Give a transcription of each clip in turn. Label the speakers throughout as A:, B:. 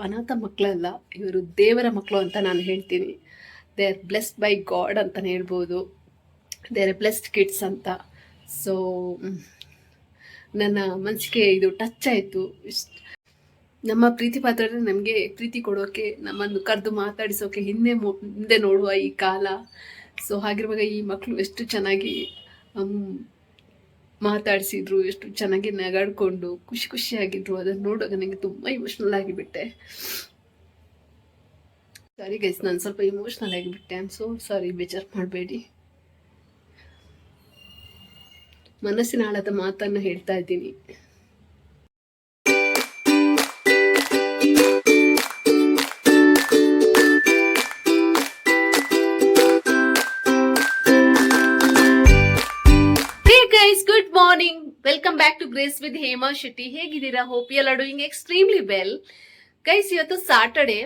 A: ಅನಾಥ ಮಕ್ಕಳಲ್ಲ, ಇವರು ದೇವರ ಮಕ್ಕಳು ಅಂತ ನಾನು ಹೇಳ್ತೀನಿ. They are blessed by god ಅಂತಲೇ ಹೇಳ್ಬೋದು. ದೇ ಆರ್ ಬ್ಲೆಸ್ಡ್ ಕಿಡ್ಸ್ ಅಂತ. ಸೊ ನನ್ನ ಮನಸ್ಸಿಗೆ ಇದು ಟಚ್ ಆಯಿತು. ನಮ್ಮ ಪ್ರೀತಿ ಪಾತ್ರರೇ ನಮಗೆ ಪ್ರೀತಿ ಕೊಡೋಕೆ, ನಮ್ಮನ್ನು ಕರೆದು ಮಾತಾಡಿಸೋಕೆ ಹಿಂದೆ ನೋಡುವ ಈ ಕಾಲ. ಸೊ ಹಾಗಿರುವಾಗ ಈ ಮಕ್ಕಳು ಎಷ್ಟು ಚೆನ್ನಾಗಿ ಮಾತಾಡಿಸಿದ್ರು, ಎಷ್ಟು ಚೆನ್ನಾಗಿ ನಗಾಡ್ಕೊಂಡು ಖುಷಿಯಾಗಿದ್ರು. ಅದನ್ನು ನೋಡುವಾಗ ನನಗೆ ತುಂಬ ಇಮೋಷ್ನಲ್ ಆಗಿಬಿಟ್ಟೆ. ಸಾರಿ ಗೈಸ್, ನಾನು ಸ್ವಲ್ಪ ಇಮೋಷ್ನಲ್ ಆಗಿಬಿಟ್ಟೆ. ಐ ಆಮ್ ಸೋ ಸಾರಿ, ಬೇಜಾರು ಮಾಡಬೇಡಿ. ಮನಸ್ಸಿನ ಆಳದ ಮಾತನ್ನು ಹೇಳ್ತಾ ಇದ್ದೀನಿ. Good morning, welcome back to Grace with Hema Shetty. ಹೇಗಿದ್ದೀರಾ? Hope you are doing extremely well. Guys, ಇವತ್ತು ಸಾಟರ್ಡೆ.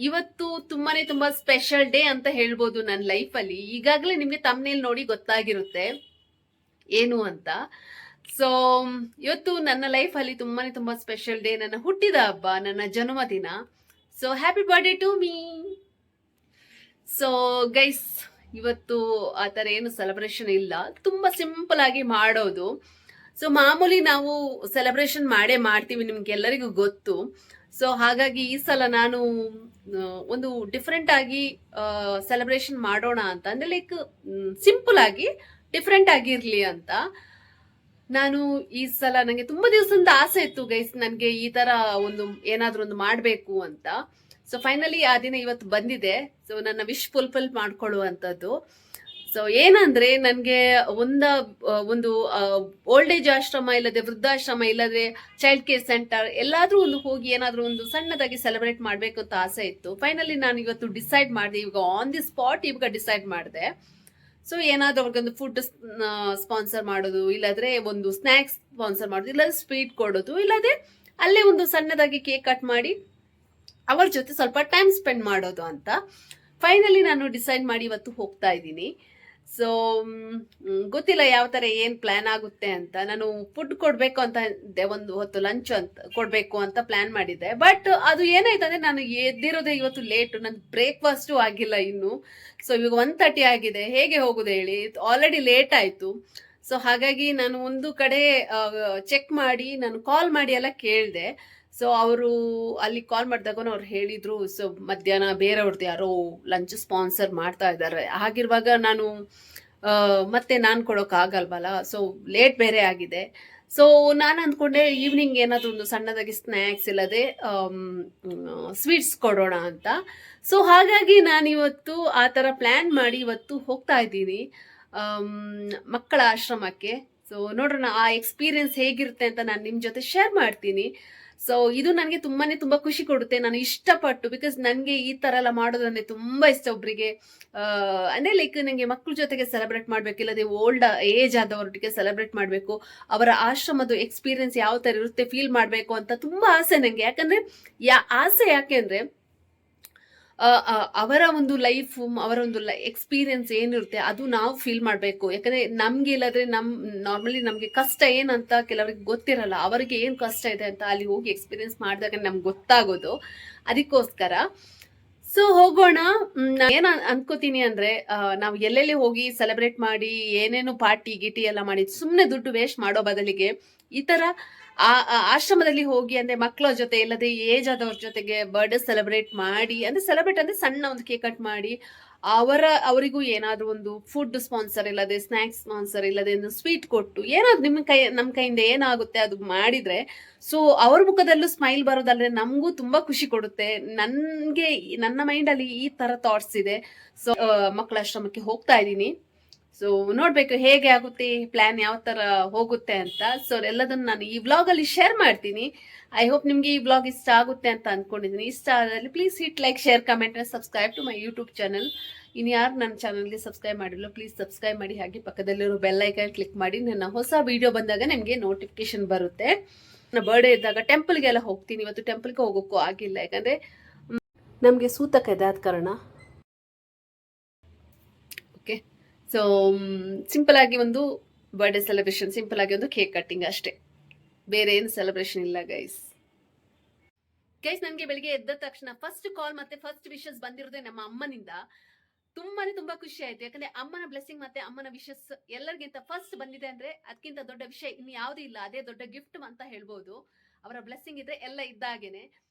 A: ಇವತ್ತು ತುಂಬಾ ಸ್ಪೆಷಲ್ ಡೇ ಅಂತ ಹೇಳ್ಬೋದು ನನ್ನ ಲೈಫಲ್ಲಿ. ಈಗಾಗಲೇ ನಿಮಗೆ ತಮ್ಮನೇಲಿ ನೋಡಿ ಗೊತ್ತಾಗಿರುತ್ತೆ ಏನು ಅಂತ. ಸೊ ಇವತ್ತು ನನ್ನ ಲೈಫಲ್ಲಿ ತುಂಬಾ ಸ್ಪೆಷಲ್ ಡೇ, ನನ್ನ ಹುಟ್ಟಿದ ಹಬ್ಬ, ನನ್ನ ಜನ್ಮದಿನ. So happy birthday to me. So guys, ಇವತ್ತು ಆ ಥರ ಏನು ಸೆಲೆಬ್ರೇಷನ್ ಇಲ್ಲ, ತುಂಬ ಸಿಂಪಲ್ ಆಗಿ ಮಾಡೋದು. ಸೊ ಮಾಮೂಲಿ ನಾವು ಸೆಲೆಬ್ರೇಷನ್ ಮಾಡ್ತೀವಿ, ನಿಮ್ಗೆಲ್ಲರಿಗೂ ಗೊತ್ತು. ಸೊ ಹಾಗಾಗಿ ಈ ಸಲ ನಾನು ಒಂದು ಡಿಫ್ರೆಂಟ್ ಆಗಿ ಸೆಲೆಬ್ರೇಷನ್ ಮಾಡೋಣ ಅಂತ, ಅಂದರೆ ಲೈಕ್ ಸಿಂಪಲ್ ಆಗಿ ಡಿಫ್ರೆಂಟ್ ಆಗಿರ್ಲಿ ಅಂತ ನಾನು ಈ ಸಲ, ನನಗೆ ತುಂಬ ದಿವಸದಿಂದ ಆಸೆ ಇತ್ತು ಗೈಸ್, ನನಗೆ ಈ ಥರ ಏನಾದರೂ ಒಂದು ಮಾಡಬೇಕು ಅಂತ. ಸೊ ಫೈನಲಿ ಆ ದಿನ ಇವತ್ತು ಬಂದಿದೆ. ಸೊ ನನ್ನ ವಿಶ್ ಫುಲ್ಫಿಲ್ ಮಾಡ್ಕೊಳ್ಳುವಂಥದ್ದು. ಸೊ ಏನಂದ್ರೆ, ನನಗೆ ಒಂದು ಓಲ್ಡ್ ಏಜ್ ಆಶ್ರಮ, ಇಲ್ಲದೆ ವೃದ್ಧಾಶ್ರಮ, ಇಲ್ಲದೆ ಚೈಲ್ಡ್ ಕೇರ್ ಸೆಂಟರ್ ಎಲ್ಲಾದ್ರೂ ಹೋಗಿ ಏನಾದರೂ ಒಂದು ಸಣ್ಣದಾಗಿ ಸೆಲೆಬ್ರೇಟ್ ಮಾಡಬೇಕು ಅಂತ ಆಸೆ ಇತ್ತು. ಫೈನಲಿ ನಾನು ಇವತ್ತು ಡಿಸೈಡ್ ಮಾಡಿದೆ, ಇವಾಗ ಆನ್ ದಿ ಸ್ಪಾಟ್ ಇವಾಗ ಡಿಸೈಡ್ ಮಾಡಿದೆ. ಸೊ ಏನಾದರೂ ಅವ್ರಿಗೊಂದು ಫುಡ್ ಸ್ಪಾನ್ಸರ್ ಮಾಡೋದು, ಇಲ್ಲಾದ್ರೆ ಒಂದು ಸ್ನ್ಯಾಕ್ಸ್ ಸ್ಪಾನ್ಸರ್ ಮಾಡೋದು, ಇಲ್ಲಾಂದ್ರೆ ಸ್ವೀಟ್ ಕೊಡೋದು, ಇಲ್ಲದೆ ಅಲ್ಲೇ ಒಂದು ಸಣ್ಣದಾಗಿ ಕೇಕ್ ಕಟ್ ಮಾಡಿ ಅವ್ರ ಜೊತೆ ಸ್ವಲ್ಪ ಟೈಮ್ ಸ್ಪೆಂಡ್ ಮಾಡೋದು ಅಂತ ಫೈನಲಿ ನಾನು ಡಿಸೈಡ್ ಮಾಡಿ ಇವತ್ತು ಹೋಗ್ತಾ ಇದ್ದೀನಿ. ಸೊ ಗೊತ್ತಿಲ್ಲ ಯಾವ ಥರ ಏನು ಪ್ಲ್ಯಾನ್ ಆಗುತ್ತೆ ಅಂತ. ನಾನು ಫುಡ್ ಕೊಡಬೇಕು ಅಂತ ಇದ್ದೆ, ಒಂದು ಹೊತ್ತು ಲಂಚ್ ಅಂತ ಕೊಡಬೇಕು ಅಂತ ಪ್ಲ್ಯಾನ್ ಮಾಡಿದ್ದೆ. ಬಟ್ ಅದು ಏನಾಯ್ತು ಅಂದರೆ, ನಾನು ಎದ್ದಿರೋದೇ ಇವತ್ತು ಲೇಟು, ನನ್ನ ಬ್ರೇಕ್ಫಾಸ್ಟು ಆಗಿಲ್ಲ ಇನ್ನು. ಸೊ ಇವಾಗ 1:30 ಆಗಿದೆ, ಹೇಗೆ ಹೋಗೋದು ಹೇಳಿ, ಆಲ್ರೆಡಿ ಲೇಟ್ ಆಯಿತು. ಸೊ ಹಾಗಾಗಿ ನಾನು ಒಂದು ಕಡೆ ಚೆಕ್ ಮಾಡಿ, ನಾನು ಕಾಲ್ ಮಾಡಿ ಎಲ್ಲ ಕೇಳಿದೆ. ಸೊ ಅವರು ಅಲ್ಲಿ ಕಾಲ್ ಮಾಡಿದಾಗ ಅವ್ರು ಹೇಳಿದ್ರು, ಸೊ ಮಧ್ಯಾಹ್ನ ಬೇರೆಯವ್ರದ್ದು ಯಾರೋ ಲಂಚ್ ಸ್ಪಾನ್ಸರ್ ಮಾಡ್ತಾ ಇದ್ದಾರೆ. ಹಾಗಿರುವಾಗ ಮತ್ತೆ ನಾನು ಕೊಡೋಕ್ಕಾಗಲ್ವಲ್ಲ. ಸೊ ಲೇಟ್ ಬೇರೆ ಆಗಿದೆ. ಸೊ ನಾನು ಅಂದ್ಕೊಂಡೆ ಈವ್ನಿಂಗ್ ಏನಾದರೂ ಒಂದು ಸಣ್ಣದಾಗಿ ಸ್ನ್ಯಾಕ್ಸ್ ಇಲ್ಲದೆ ಸ್ವೀಟ್ಸ್ ಕೊಡೋಣ ಅಂತ. ಸೊ ಹಾಗಾಗಿ ನಾನು ಇವತ್ತು ಆ ಥರ ಪ್ಲ್ಯಾನ್ ಮಾಡಿ ಇವತ್ತು ಹೋಗ್ತಾ ಇದ್ದೀನಿ ಮಕ್ಕಳ ಆಶ್ರಮಕ್ಕೆ. ಸೊ ನೋಡೋಣ ಆ ಎಕ್ಸ್ಪೀರಿಯನ್ಸ್ ಹೇಗಿರುತ್ತೆ ಅಂತ ನಾನು ನಿಮ್ಮ ಜೊತೆ ಶೇರ್ ಮಾಡ್ತೀನಿ. ಸೊ ಇದು ನನಗೆ ತುಂಬ ಖುಷಿ ಕೊಡುತ್ತೆ. ನಾನು ಇಷ್ಟಪಟ್ಟು, ಬಿಕಾಸ್ ನನಗೆ ಈ ಥರ ಎಲ್ಲ ಮಾಡೋದಂದ್ರೆ ತುಂಬ ಇಷ್ಟ. ಒಬ್ಬರಿಗೆ ಅಂದರೆ ಲೈಕ್ ನನಗೆ ಮಕ್ಕಳ ಜೊತೆಗೆ ಸೆಲೆಬ್ರೇಟ್ ಮಾಡಬೇಕು, ಇಲ್ಲದೆ ಓಲ್ಡ್ ಏಜ್ ಆದವರೊಟ್ಟಿಗೆ ಸೆಲೆಬ್ರೇಟ್ ಮಾಡಬೇಕು, ಅವರ ಆಶ್ರಮದ ಎಕ್ಸ್ಪೀರಿಯನ್ಸ್ ಯಾವ ಥರ ಇರುತ್ತೆ ಫೀಲ್ ಮಾಡಬೇಕು ಅಂತ ತುಂಬ ಆಸೆ ನನಗೆ. ಯಾಕಂದರೆ ಆಸೆ ಯಾಕೆಂದರೆ ಅವರ ಒಂದು ಲೈಫ್, ಅವರ ಒಂದು ಎಕ್ಸ್ಪೀರಿಯನ್ಸ್ ಏನಿರುತ್ತೆ ಅದು ನಾವು ಫೀಲ್ ಮಾಡಬೇಕು. ಯಾಕಂದರೆ ನಮ್ಗೆ ಇಲ್ಲದ್ರೆ ನಾರ್ಮಲಿ ನಮಗೆ ಕಷ್ಟ ಏನಂತ ಕೆಲವರಿಗೆ ಗೊತ್ತಿರಲ್ಲ, ಅವರಿಗೆ ಏನು ಕಷ್ಟ ಇದೆ ಅಂತ ಅಲ್ಲಿ ಹೋಗಿ ಎಕ್ಸ್ಪೀರಿಯನ್ಸ್ ಮಾಡಿದಾಗ ನಮ್ಗೆ ಗೊತ್ತಾಗೋದು. ಅದಕ್ಕೋಸ್ಕರ ಸೊ ಹೋಗೋಣ. ಏನು ಅನ್ಕೋತೀನಿ ಅಂದರೆ, ನಾವು ಎಲ್ಲೆಲ್ಲಿ ಹೋಗಿ ಸೆಲೆಬ್ರೇಟ್ ಮಾಡಿ ಏನೇನು ಪಾರ್ಟಿ ಗಿಟಿ ಎಲ್ಲ ಮಾಡಿ ಸುಮ್ಮನೆ ದುಡ್ಡು ವೇಸ್ಟ್ ಮಾಡೋ ಬದಲಿಗೆ ಈ ಥರ ಆಶ್ರಮದಲ್ಲಿ ಹೋಗಿ, ಅಂದರೆ ಮಕ್ಕಳ ಜೊತೆ ಇಲ್ಲದೆ ಏಜ್ ಆದವ್ರ ಜೊತೆಗೆ ಬರ್ಡೇ ಸೆಲೆಬ್ರೇಟ್ ಮಾಡಿ, ಅಂದರೆ ಸೆಲೆಬ್ರೇಟ್ ಅಂದರೆ ಸಣ್ಣ ಒಂದು ಕೇಕ್ ಕಟ್ ಮಾಡಿ ಅವರಿಗೂ ಏನಾದರೂ ಒಂದು ಫುಡ್ ಸ್ಪಾನ್ಸರ್ ಇಲ್ಲದೆ ಸ್ನ್ಯಾಕ್ಸ್ ಸ್ಪಾನ್ಸರ್ ಇಲ್ಲದೆ ಒಂದು ಸ್ವೀಟ್ ಕೊಟ್ಟು ಏನಾದ್ರು ನಮ್ಮ ಕೈಯಿಂದ ಏನಾಗುತ್ತೆ ಅದು ಮಾಡಿದರೆ, ಸೊ ಅವ್ರ ಮುಖದಲ್ಲೂ ಸ್ಮೈಲ್ ಬರೋದಲ್ಲದೆ ನಮಗೂ ತುಂಬ ಖುಷಿ ಕೊಡುತ್ತೆ. ನನ್ನ ಮೈಂಡಲ್ಲಿ ಈ ಥರ ಥಾಟ್ಸ್ ಇದೆ. ಸೊ ಮಕ್ಕಳ ಆಶ್ರಮಕ್ಕೆ ಹೋಗ್ತಾ ಇದ್ದೀನಿ. ಸೊ ನೋಡ್ಬೇಕು ಹೇಗೆ ಆಗುತ್ತೆ, ಪ್ಲಾನ್ ಯಾವ ತರ ಹೋಗುತ್ತೆ ಅಂತ. ಸೊ ಎಲ್ಲದನ್ನು ನಾನು ಈ ವ್ಲಾಗಲ್ಲಿ ಶೇರ್ ಮಾಡ್ತೀನಿ. ಐ ಹೋಪ್ ನಿಮ್ಗೆ ಈ ವ್ಲಾಗ್ ಇಷ್ಟ ಆಗುತ್ತೆ ಅಂತ ಅನ್ಕೊಂಡಿದ್ದೀನಿ. ಇಷ್ಟ ಆದಲ್ಲಿ please hit like, share, comment and subscribe to my YouTube channel. ಇನ್ನು ಯಾರು ನನ್ನ ಚಾನಲ್ಗೆ ಸಬ್ಸ್ಕ್ರೈಬ್ ಮಾಡಿಲ್ಲ ಪ್ಲೀಸ್ ಸಬ್ಸ್ಕ್ರೈಬ್ ಮಾಡಿ, ಹಾಗೆ ಪಕ್ಕದಲ್ಲಿರೋ ಬೆಲ್ ಐಕಾನ್ ಕ್ಲಿಕ್ ಮಾಡಿ. ನನ್ನ ಹೊಸ ವಿಡಿಯೋ ಬಂದಾಗ ನಿಮಗೆ ನೋಟಿಫಿಕೇಶನ್ ಬರುತ್ತೆ. ನನ್ನ ಬರ್ಡೇ ಇದ್ದಾಗ ಟೆಂಪಲ್ಗೆಲ್ಲ ಹೋಗ್ತೀನಿ. ಇವತ್ತು ಟೆಂಪಲ್ಗೆ ಹೋಗೋಕ್ಕೂ ಆಗಿಲ್ಲ, ಯಾಕಂದರೆ ನಮಗೆ ಸೂತಕ ಇದೆ, ಆದ ಕಾರಣ. ಓಕೆ, ಸೊ ಸಿಂಪಲ್ ಆಗಿ ಒಂದು ಬರ್ಡೇ ಸೆಲೆಬ್ರೇಷನ್, ಸಿಂಪಲ್ ಆಗಿ ಒಂದು ಕೇಕ್ ಕಟ್ಟಿಂಗ್ ಅಷ್ಟೇ, ಬೇರೆ ಏನು ಸೆಲೆಬ್ರೇಷನ್ ಇಲ್ಲ ಗೈಸ್. ಗೈಸ್, ನನಗೆ ಬೆಳಿಗ್ಗೆ ಎದ್ದ ತಕ್ಷಣ ಫಸ್ಟ್ ಕಾಲ್ ಮತ್ತೆ ಫಸ್ಟ್ ವಿಶಸ್ ಬಂದಿರೋದೇ ನಮ್ಮ ಅಮ್ಮನಿಂದ. ತುಂಬಾ ಖುಷಿ ಆಯ್ತು. ಯಾಕಂದ್ರೆ ಅಮ್ಮನ ಬ್ಲೆಸ್ಸಿಂಗ್ ಮತ್ತೆ ಅಮ್ಮನ ವಿಶಸ್ ಎಲ್ಲರಿಗಿಂತ ಫಸ್ಟ್ ಬಂದಿದೆ ಅಂದ್ರೆ ಅದಕ್ಕಿಂತ ದೊಡ್ಡ ವಿಷಯ ಇನ್ನು ಯಾವ್ದು ಇಲ್ಲ. ಅದೇ ದೊಡ್ಡ ಗಿಫ್ಟ್ ಅಂತ ಹೇಳ್ಬೋದು. ಅವರ ಬ್ಲೆಸ್ಸಿಂಗ್ ಇದ್ರೆ ಎಲ್ಲ ಇದ್ದಾಗೇನೆ.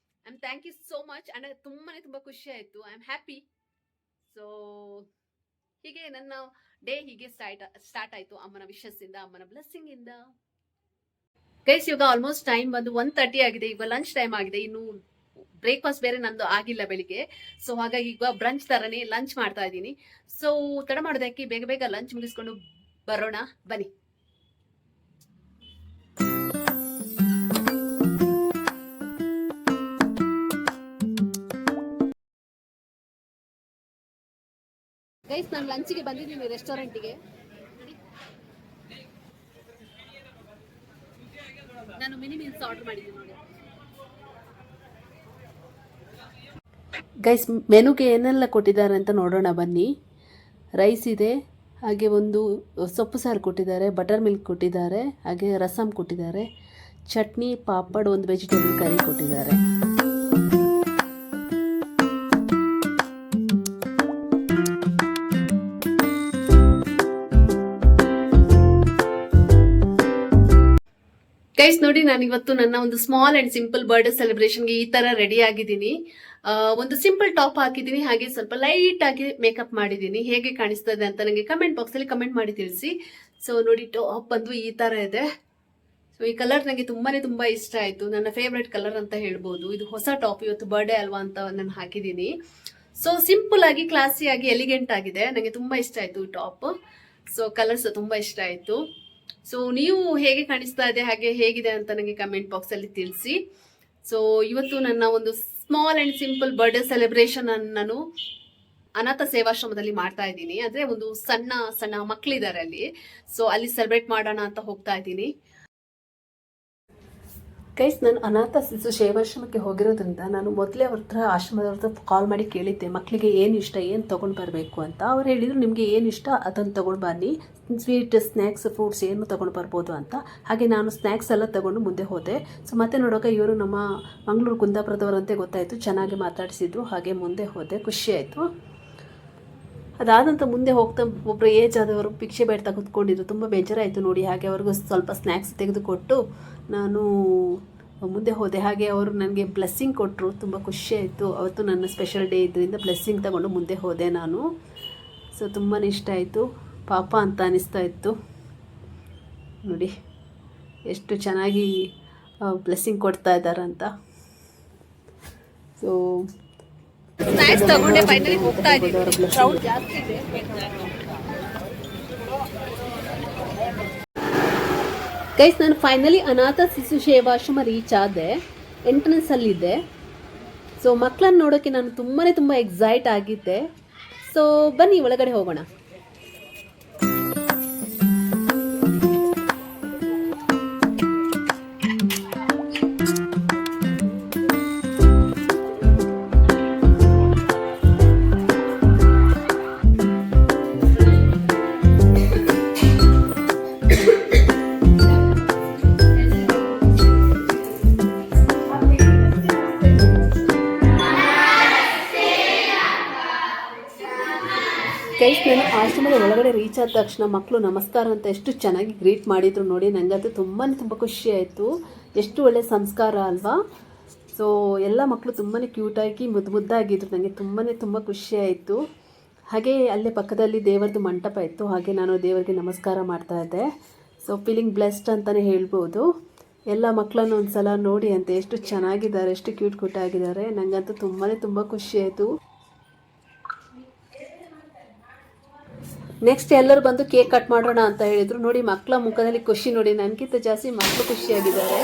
A: I am thank you so much. And ತುಂಬಾ ಖುಷಿ ಆಯ್ತು. I am happy. ಸೊ ಹೀಗೆ ನನ್ನ ಡೇ ಹೀಗೆ ಸ್ಟಾರ್ಟ್ ಆಯ್ತು ಅಮ್ಮನ ವಿಶಸ್ ಇಂದ, ಅಮ್ಮನ ಬ್ಲೆಸ್ಸಿಂಗ್ ಇಂದ. ಗೈಸ್, ಇವಾಗ ಆಲ್ಮೋಸ್ಟ್ ಟೈಮ್ ಬಂದು 1:30 ಆಗಿದೆ. ಈಗ ಲಂಚ್ ಟೈಮ್ ಆಗಿದೆ. ಇನ್ನು ಬ್ರೇಕ್ಫಾಸ್ಟ್ ಬೇರೆ ನಂದು ಆಗಿಲ್ಲ ಬೆಳಿಗ್ಗೆ. ಸೊ ಹಾಗಾಗಿ ಈಗ ಬ್ರಂಚ್ ತರನೇ ಲಂಚ್ ಮಾಡ್ತಾ ಇದ್ದೀನಿ. ಸೊ ತಡ ಮಾಡೋದಕ್ಕೆ ಬೇಗ ಬೇಗ ಲಂಚ್ ಮುಗಿಸ್ಕೊಂಡು ಬರೋಣ ಬನ್ನಿ. ಗೈಸ್, ನಾನು ಲಂಚ್ಗೆ ಬಂದಿದ್ದೀನಿ ರೆಸ್ಟೋರೆಂಟಿಗೆ. ನಾನು ಮಿನಿ ಮೀಲ್ಸ್ ಆರ್ಡರ್ ಮಾಡಿದ್ದೀನಿ ನೋಡಿ. ಗೈಸ್, ಮೆನುಗೆ ಏನೆಲ್ಲ ಕೊಟ್ಟಿದ್ದಾರೆ ಅಂತ ನೋಡೋಣ ಬನ್ನಿ. ರೈಸ್ ಇದೆ, ಹಾಗೆ ಒಂದು ಸೊಪ್ಪು ಸಾರು ಕೊಟ್ಟಿದ್ದಾರೆ, ಬಟರ್ ಮಿಲ್ಕ್ ಕೊಟ್ಟಿದ್ದಾರೆ, ಹಾಗೆ ರಸಮ್ ಕೊಟ್ಟಿದ್ದಾರೆ, ಚಟ್ನಿ, ಪಾಪಡ್, ಒಂದು ವೆಜಿಟೇಬಲ್ ಕರಿ ಕೊಟ್ಟಿದ್ದಾರೆ. ಗೈಸ್ ನೋಡಿ, ನಾನು ಇವತ್ತು ನನ್ನ ಒಂದು ಸ್ಮಾಲ್ ಅಂಡ್ ಸಿಂಪಲ್ ಬರ್ಡೇ ಸೆಲೆಬ್ರೇಷನ್ಗೆ ಈ ತರ ರೆಡಿ ಆಗಿದ್ದೀನಿ. ಒಂದು ಸಿಂಪಲ್ ಟಾಪ್ ಹಾಕಿದ್ದೀನಿ, ಹಾಗೆ ಸ್ವಲ್ಪ ಲೈಟ್ ಆಗಿ ಮೇಕಪ್ ಮಾಡಿದ್ದೀನಿ. ಹೇಗೆ ಕಾಣಿಸ್ತದೆ ಅಂತ ನನಗೆ ಕಮೆಂಟ್ ಬಾಕ್ಸ್ ಅಲ್ಲಿ ಕಮೆಂಟ್ ಮಾಡಿ ತಿಳಿಸಿ. ಸೊ ನೋಡಿ, ಟಾಪ್ ಬಂದು ಈ ತರ ಇದೆ. ಸೊ ಈ ಕಲರ್ ನನಗೆ ತುಂಬಾ ಇಷ್ಟ ಆಯ್ತು. ನನ್ನ ಫೇವ್ರೆಟ್ ಕಲರ್ ಅಂತ ಹೇಳ್ಬೋದು. ಇದು ಹೊಸ ಟಾಪ್, ಇವತ್ತು ಬರ್ಡೇ ಅಲ್ವಾ ಅಂತ ನಾನು ಹಾಕಿದ್ದೀನಿ. ಸೊ ಸಿಂಪಲ್ ಆಗಿ, ಕ್ಲಾಸಿ ಆಗಿ, ಎಲಿಗೆಂಟ್ ಆಗಿದೆ. ನನಗೆ ತುಂಬಾ ಇಷ್ಟ ಆಯ್ತು ಈ ಟಾಪ್. ಸೊ ಕಲರ್ಸ್ ತುಂಬಾ ಇಷ್ಟ ಆಯ್ತು. ಸೊ ನೀವು ಹೇಗೆ ಕಾಣಿಸ್ತಾ ಇದೆ, ಹಾಗೆ ಹೇಗಿದೆ ಅಂತ ನನಗೆ ಕಮೆಂಟ್ ಬಾಕ್ಸ್ ಅಲ್ಲಿ ತಿಳಿಸಿ. ಸೊ ಇವತ್ತು ನನ್ನ ಒಂದು small and simple birthday celebration ನಾನು ಅನಾಥ ಸೇವಾಶ್ರಮದಲ್ಲಿ ಮಾಡ್ತಾ ಇದ್ದೀನಿ. ಅಂದ್ರೆ ಒಂದು ಸಣ್ಣ ಮಕ್ಕಳಿದ್ದಾರೆ ಅಲ್ಲಿ. ಸೊ ಅಲ್ಲಿ ಸೆಲೆಬ್ರೇಟ್ ಮಾಡೋಣ ಅಂತ ಹೋಗ್ತಾ ಇದ್ದೀನಿ. ಗೈಸ್, ನಾನು ಅನಾಥ ಶಿಶು ಸೇವಾಶ್ರಮಕ್ಕೆ ಹೋಗಿರೋದ್ರಿಂದ ನಾನು ಮೊದಲೇ ಅವ್ರ ಹತ್ರ ಆಶ್ರಮದವ್ರ ಹತ್ರ ಕಾಲ್ ಮಾಡಿ ಕೇಳಿದ್ದೆ ಮಕ್ಕಳಿಗೆ ಏನು ಇಷ್ಟ, ಏನು ತೊಗೊಂಡು ಬರಬೇಕು ಅಂತ. ಅವ್ರು ಹೇಳಿದರು ನಿಮಗೆ ಏನು ಇಷ್ಟ ಅದನ್ನು ತೊಗೊಂಡು ಬನ್ನಿ, ಸ್ವೀಟ್, ಸ್ನ್ಯಾಕ್ಸ್, ಫ್ರೂಟ್ಸ್ ಏನು ತೊಗೊಂಡು ಬರ್ಬೋದು ಅಂತ. ಹಾಗೆ ನಾನು ಸ್ನ್ಯಾಕ್ಸ್ ಎಲ್ಲ ತೊಗೊಂಡು ಮುಂದೆ ಹೋದೆ. ಸೊ ಮತ್ತೆ ನೋಡುವಾಗ ಇವರು ನಮ್ಮ ಮಂಗಳೂರು ಕುಂದಾಪುರದವರಂತೆ ಗೊತ್ತಾಯಿತು. ಚೆನ್ನಾಗಿ ಮಾತಾಡಿಸಿದ್ರು. ಹಾಗೆ ಮುಂದೆ ಹೋದೆ, ಖುಷಿ ಆಯಿತು. ಅದಾದಂಥ ಮುಂದೆ ಹೋಗ್ತಾ ಒಬ್ಬರು ಏಜ್ ಆದವರು ಭಿಕ್ಷೆ ಬೇಡ್ತಾ ಕೂತ್ಕೊಂಡಿದ್ರು. ತುಂಬ ಬೇಜಾರಾಯಿತು ನೋಡಿ. ಹಾಗೆ ಅವ್ರಿಗೂ ಸ್ವಲ್ಪ ಸ್ನ್ಯಾಕ್ಸ್ ತೆಗೆದುಕೊಟ್ಟು ನಾನು ಮುಂದೆ ಹೋದೆ. ಹಾಗೆ ಅವರು ನನಗೆ ಬ್ಲೆಸ್ಸಿಂಗ್ ಕೊಟ್ಟರು. ತುಂಬ ಖುಷಿ ಆಯಿತು. ಅವತ್ತು ನನ್ನ ಸ್ಪೆಷಲ್ ಡೇ ಇದರಿಂದ ಬ್ಲೆಸ್ಸಿಂಗ್ ತಗೊಂಡು ಮುಂದೆ ಹೋದೆ ನಾನು. ಸೊ ತುಂಬಾ ಇಷ್ಟ ಆಯಿತು. ಪಾಪ ಅಂತ ಅನಿಸ್ತಾ ಇತ್ತು ನೋಡಿ, ಎಷ್ಟು ಚೆನ್ನಾಗಿ ಬ್ಲೆಸ್ಸಿಂಗ್ ಕೊಡ್ತಾ ಇದ್ದಾರಂತ. ಸೊ ಸ್ನ್ಯಾಕ್ಸ್ ತಗೊಂಡೆ ಫೈನಲಿ ಹೋಗ್ತಾ ಇದ್ದೀವಿ. ಕ್ರೌಡ್ ಜಾಸ್ತಿ ಇದೆ. ಗೈಸ್, ನಾನು ಫೈನಲಿ ಅನಾಥ ಶಿಶು ಸೇವಾಶ್ರಮ ರೀಚ್ ಆದೆ. ಎಂಟ್ರೆನ್ಸ್ ಅಲ್ಲಿದ್ದೆ. ಸೊ ಮಕ್ಕಳನ್ನು ನೋಡೋಕ್ಕೆ ನಾನು ತುಂಬಾ ಎಕ್ಸೈಟ್ ಆಗಿದ್ದೆ. ಸೊ ಬನ್ನಿ ಒಳಗಡೆ ಹೋಗೋಣ. ಗೈಸ್, ನಾನು ಆಶ್ರಮದ ಒಳಗಡೆ ರೀಚ್ ಆದ ತಕ್ಷಣ ಮಕ್ಕಳು ನಮಸ್ಕಾರ ಅಂತ ಎಷ್ಟು ಚೆನ್ನಾಗಿ ಗ್ರೀಟ್ ಮಾಡಿದ್ರು ನೋಡಿ. ನನಗಂತೂ ತುಂಬ ಖುಷಿ ಆಯಿತು. ಎಷ್ಟು ಒಳ್ಳೆ ಸಂಸ್ಕಾರ ಅಲ್ವಾ. ಸೊ ಎಲ್ಲ ಮಕ್ಕಳು ತುಂಬಾ ಕ್ಯೂಟಾಗಿ ಮುದ್ದಾಗಿದ್ರು. ನನಗೆ ತುಂಬ ಖುಷಿ ಆಯಿತು. ಹಾಗೆ ಅಲ್ಲೇ ಪಕ್ಕದಲ್ಲಿ ದೇವರದು ಮಂಟಪ ಇತ್ತು. ಹಾಗೆ ನಾನು ದೇವರಿಗೆ ನಮಸ್ಕಾರ ಮಾಡ್ತಾ ಇದ್ದೆ. ಸೊ ಫೀಲಿಂಗ್ ಬ್ಲೆಸ್ಡ್ ಅಂತಲೇ ಹೇಳ್ಬೋದು. ಎಲ್ಲ ಮಕ್ಕಳನ್ನು ಒಂದು ಸಲ ನೋಡಿ ಅಂತ, ಎಷ್ಟು ಚೆನ್ನಾಗಿದ್ದಾರೆ, ಎಷ್ಟು ಕ್ಯೂಟ್ ಆಗಿದ್ದಾರೆ. ನನಗಂತೂ ತುಂಬ ಖುಷಿ ಆಯಿತು. ನೆಕ್ಸ್ಟ್ ಎಲ್ಲರೂ ಬಂದು ಕೇಕ್ ಕಟ್ ಮಾಡೋಣ ಅಂತ ಹೇಳಿದರು ನೋಡಿ. ಮಕ್ಕಳ ಮುಖದಲ್ಲಿ ಖುಷಿ ನೋಡಿ, ನನಗಿಂತ ಜಾಸ್ತಿ ಮಕ್ಕಳು ಖುಷಿಯಾಗಿದ್ದಾರೆ.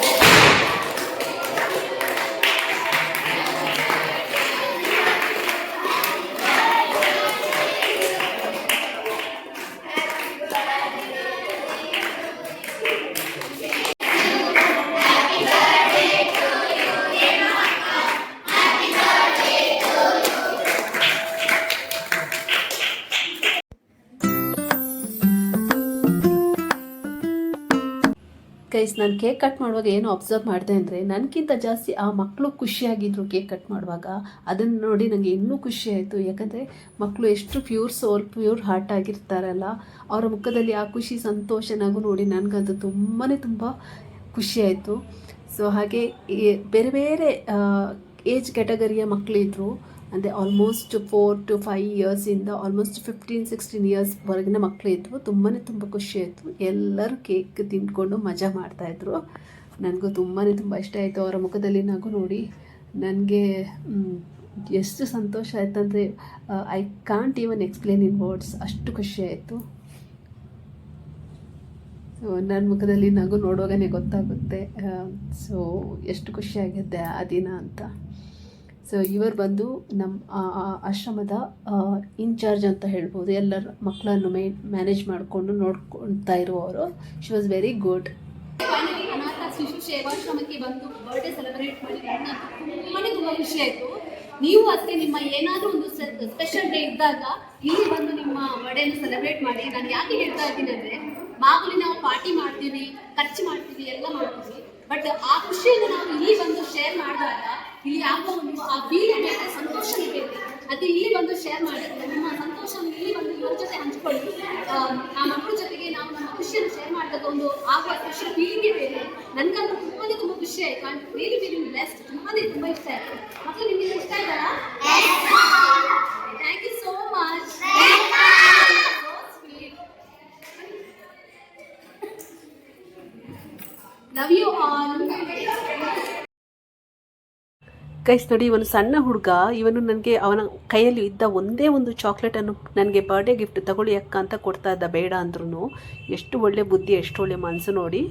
A: ಗೈಸ್, ನಾನು ಕೇಕ್ ಕಟ್ ಮಾಡುವಾಗ ಏನು ಅಬ್ಸರ್ವ್ ಮಾಡಿದೆ ಅಂದರೆ ನನಗಿಂತ ಜಾಸ್ತಿ ಆ ಮಕ್ಕಳು ಖುಷಿಯಾಗಿದ್ದರು ಕೇಕ್ ಕಟ್ ಮಾಡುವಾಗ. ಅದನ್ನು ನೋಡಿ ನನಗೆ ಇನ್ನೂ ಖುಷಿ ಆಯಿತು. ಯಾಕಂದರೆ ಮಕ್ಕಳು ಎಷ್ಟು ಪ್ಯೂರ್ ಸೋಲ್, ಪ್ಯೂರ್ ಹಾರ್ಟ್ ಆಗಿರ್ತಾರಲ್ಲ, ಅವರ ಮುಖದಲ್ಲಿ ಆ ಖುಷಿ, ಸಂತೋಷ, ನಗು ನೋಡಿ ನನಗಂತೂ ತುಂಬ ಖುಷಿಯಾಯಿತು. ಸೊ ಹಾಗೆ ಬೇರೆ ಬೇರೆ ಏಜ್ ಕ್ಯಾಟಗರಿಯ ಮಕ್ಕಳಿದ್ರು. ಅಂದರೆ ಆಲ್ಮೋಸ್ಟ್ 4 to 5 ಇಯರ್ಸಿಂದ ಆಲ್ಮೋಸ್ಟ್ 15-16 ಇಯರ್ಸ್ವರೆಗಿನ ಮಕ್ಕಳಿದ್ರು. ತುಂಬ ಖುಷಿ ಆಯಿತು. ಎಲ್ಲರೂ ಕೇಕ್ ತಿಂದ್ಕೊಂಡು ಮಜಾ ಮಾಡ್ತಾಯಿದ್ರು. ನನಗೂ ತುಂಬ ಇಷ್ಟ ಆಯಿತು ಅವರ ಮುಖದಲ್ಲಿ ನಗು ನೋಡಿ. ನನಗೆ ಎಷ್ಟು ಸಂತೋಷ ಆಯ್ತಂದರೆ I can't even explain in words. ಅಷ್ಟು ಖುಷಿ ಆಯಿತು. ಸೊ ನನ್ನ ಮುಖದಲ್ಲಿ ನಗು ನೋಡುವಾಗಲೇ ಗೊತ್ತಾಗುತ್ತೆ ಸೊ ಎಷ್ಟು ಖುಷಿಯಾಗಿದ್ದೆ ಆ ದಿನ ಅಂತ. ಸೊ ಇವರು ಬಂದು ನಮ್ಮ ಆಶ್ರಮದ ಇನ್ಚಾರ್ಜ್ ಅಂತ ಹೇಳ್ಬೋದು. ಎಲ್ಲರ ಮಕ್ಕಳನ್ನು ಮ್ಯಾನೇಜ್ ಮಾಡಿಕೊಂಡು ನೋಡ್ಕೊಳ್ತಾ ಇರುವವರು. She was very good. ಅನಾಥ ಶಿಶು ಸೇವಾಶ್ರಮಕ್ಕೆ ಬಂದು ಬರ್ಡೇ ಸೆಲೆಬ್ರೇಟ್ ಮಾಡಿ ತುಂಬ ಖುಷಿ ಆಯಿತು. ನೀವು ಅಷ್ಟೇ, ನಿಮ್ಮ ಏನಾದರೂ ಒಂದು ಸ್ಪೆಷಲ್ ಡೇ ಇದ್ದಾಗ ಇಲ್ಲಿ ಬಂದು ನಿಮ್ಮ ಬರ್ಡೇನ ಸೆಲೆಬ್ರೇಟ್ ಮಾಡಿ. ನಾನು ಯಾಕೆ ಹೇಳ್ತಾ ಇದ್ದೀನಿ ಅಂದರೆ, ಮಾಮೂಲಿ ನಾವು ಪಾರ್ಟಿ ಮಾಡ್ತೀವಿ, ಖರ್ಚು ಮಾಡ್ತೀವಿ, ಎಲ್ಲ ಮಾಡ್ತೀವಿ. ಬಟ್ ಆ ಖುಷಿಯನ್ನು ನಾವು ಇಲ್ಲಿ ಬಂದು ಶೇರ್ ಮಾಡಿದಾಗ ಇಲ್ಲಿ ಆಗುವ ಒಂದು ಆ ಫೀಲ್ ಬೇರೆ, ಸಂತೋಷನೇ ಬೇರೆ. ಅದು ಇಲ್ಲಿ ಬಂದು ಶೇರ್ ಮಾಡಿ ನಮ್ಮ ಸಂತೋಷವನ್ನು ಇಲ್ಲಿ ಬಂದು ಇವ್ರ ಜೊತೆ ಹಂಚ್ಕೊಳ್ಳಿ. ಆ ಮಕ್ಕಳ ಜೊತೆಗೆ ನಾವು ನಮ್ಮ ಖುಷಿಯನ್ನು ಶೇರ್ ಮಾಡಿದಾಗ ಒಂದು ಆಗುವ ಖುಷಿ ಫೀಲಿಂಗೇ ಬೇರೆ. ನನಗಂತೂ ತುಂಬ ಖುಷಿ ಆಯಿತು. I am really feeling blessed. ತುಂಬ ಇಷ್ಟ ಆಯಿತು. ಮಕ್ಕಳು ನಿಮಗೆ ಇಷ್ಟ ಆಯ್ತಲ್ಲ? Thank you so much. Love you all. Guys ನೋಡಿ, ಇವನು ಸಣ್ಣ ಹುಡುಗ. ಇವನು ನನಗೆ ಅವನ ಕೈಯಲ್ಲಿ ಇದ್ದ ಒಂದೇ ಒಂದು ಚಾಕ್ಲೇಟನ್ನು ನನಗೆ ಬರ್ಡೇ ಗಿಫ್ಟ್ ತಗೊಳ್ಳಿ ಅಕ್ಕ ಅಂತ ಕೊಡ್ತಾ ಇದ್ದ, ಬೇಡ ಅಂದ್ರೂ. ಎಷ್ಟು ಒಳ್ಳೆ ಬುದ್ಧಿ, ಎಷ್ಟು ಒಳ್ಳೆ ಮನಸ್ಸು ನೋಡಿ.